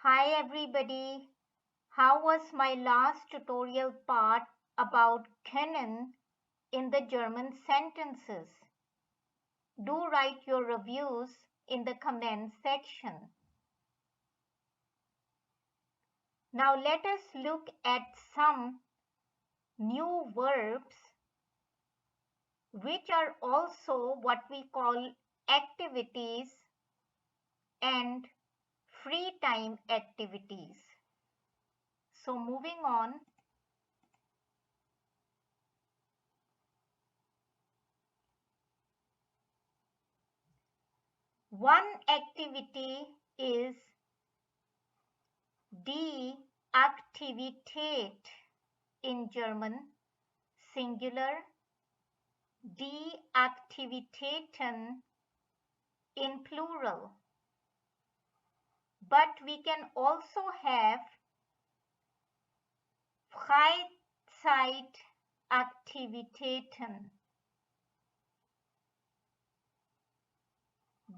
Hi everybody. How was my last tutorial part about können in the German sentences? Do write your reviews in the comment section. Now let us look at some new verbs which are also what we call activities and free time activities. So moving on. One activity is die Aktivität in German, singular, die Aktivitäten in plural. But we can also have Freizeitaktivitäten.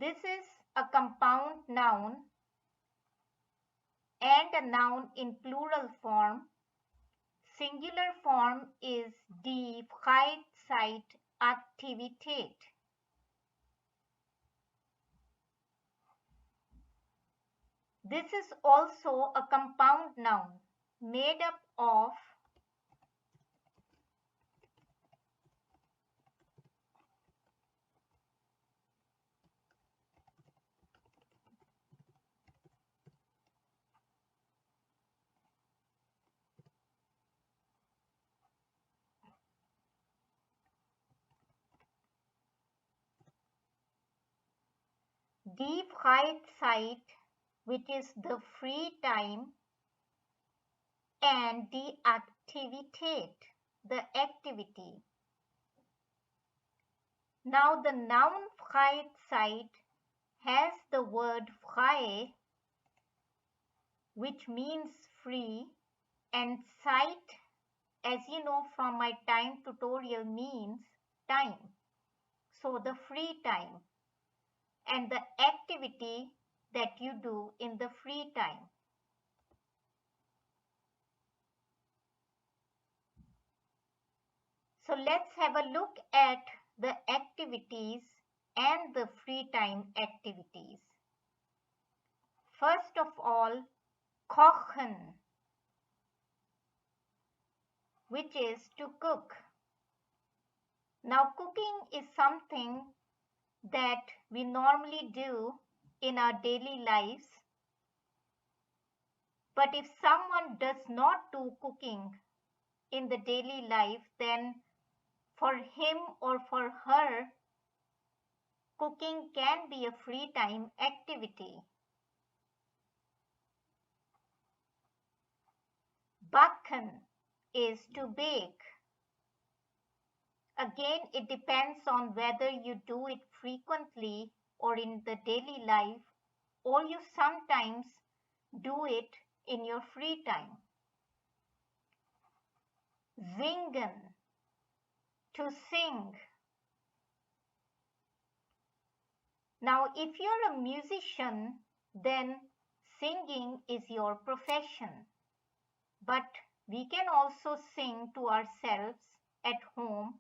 This is a compound noun and a noun in plural form. Singular form is die Freizeitaktivität. This is also a compound noun made up of die Freizeit, which is the free time, and die Aktivität, the activity. Now the noun Freizeit has the word frei, which means free, and Zeit, as you know from my time tutorial, means time. So the free time and the activity that you do in the free time. So let's have a look at the activities and the free time activities. First of all, kochen, which is to cook. Now cooking is something that we normally do in our daily lives. But if someone does not do cooking in the daily life, then for him or for her, cooking can be a free time activity. Backen is to bake. Again, it depends on whether you do it frequently or in the daily life, or you sometimes do it in your free time. Singen, to sing. Now, if you're a musician, then singing is your profession. But we can also sing to ourselves at home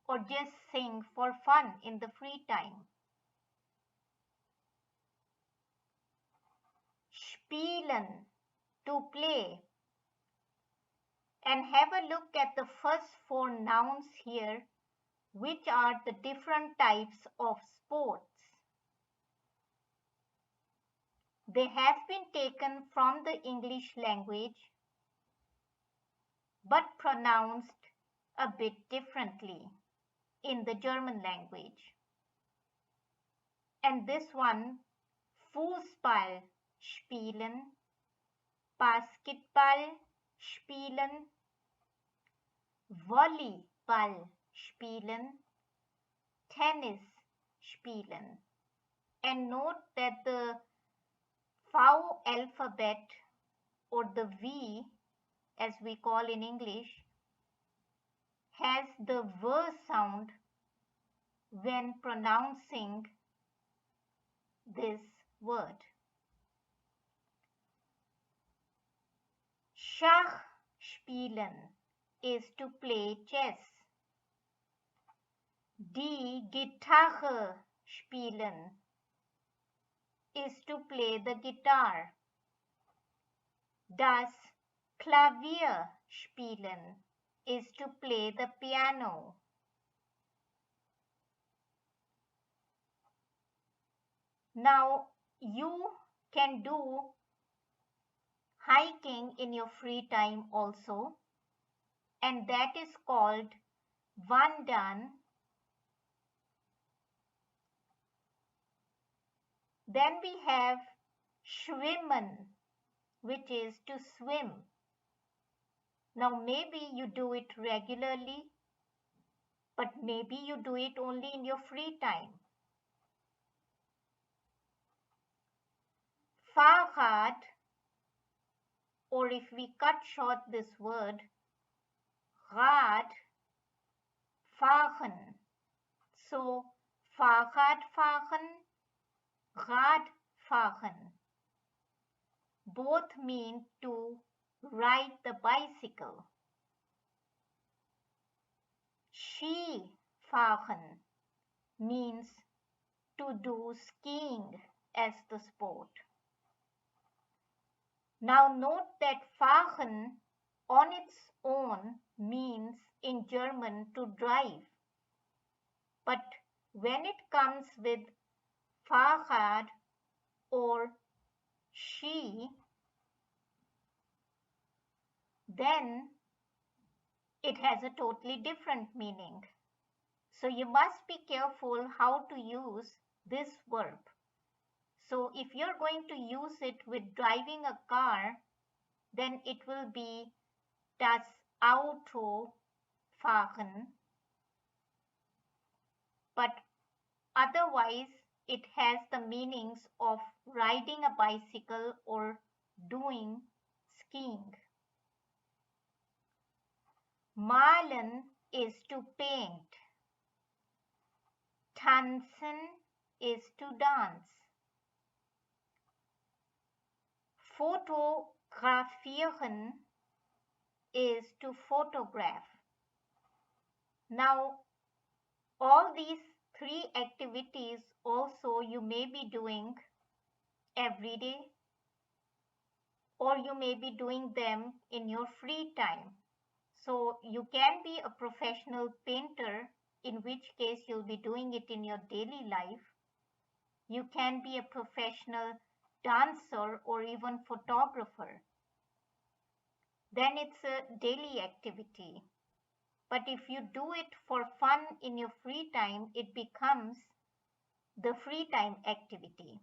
or just sing for fun in the free time. Spielen, to play. And have a look at the first four nouns here, which are the different types of sports. They have been taken from the English language but pronounced a bit differently in the German language. And this one, Fußball spielen, Basketball spielen, Volleyball spielen, Tennis spielen. And note that the V alphabet, or the V as we call in English, has the V sound when pronouncing this word. Schach spielen is to play chess. Die Gitarre spielen is to play the guitar. Das Klavier spielen is to play the piano. Now you can do hiking in your free time also, and that is called wandern. Then we have schwimmen, which is to swim. Now maybe you do it regularly, but maybe you do it only in your free time. Fahrrad, or if we cut short this word, Rad, fahren. So Fahrrad fahren, Rad fahren. Both mean to ride the bicycle. Ski fahren means to do skiing as the sport. Now note that fahren on its own means in German to drive. But when it comes with Fahrrad or Ski, then it has a totally different meaning. So you must be careful how to use this verb. So if you're going to use it with driving a car, then it will be das Auto fahren. But otherwise, it has the meanings of riding a bicycle or doing skiing. Malen is to paint. Tanzen is to dance. Fotografieren is to photograph. Now, all these three activities also you may be doing every day, or you may be doing them in your free time. So you can be a professional painter, in which case you'll be doing it in your daily life. You can be a professional dancer or even photographer. Then it's a daily activity. But if you do it for fun in your free time, it becomes the free time activity.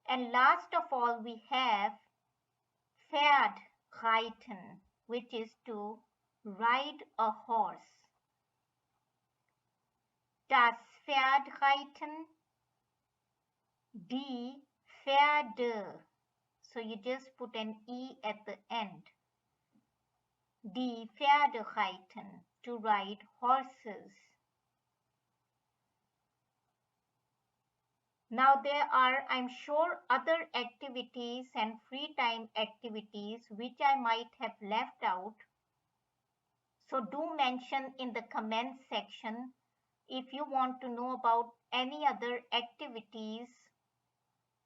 And last of all, we have Pferd reiten, which is to ride a horse. Das Pferd reiten, die Pferde. So you just put an E at the end. Die Pferde reiten, to ride horses. Now there are, I'm sure, other activities and free time activities which I might have left out. So do mention in the comment section if you want to know about any other activities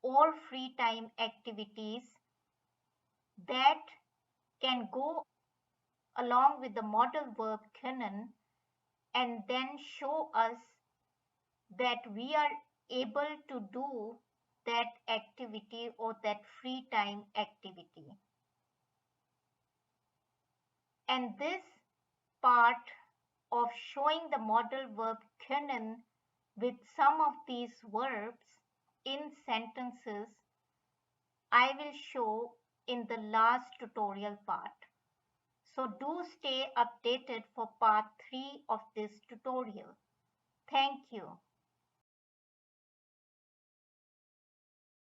or free time activities that can go along with the modal verb können and then show us that we are able to do that activity or that free time activity. And this part of showing the modal verb können with some of these verbs in sentences, I will show in the last tutorial part. So do stay updated for part 3 of this tutorial. Thank you.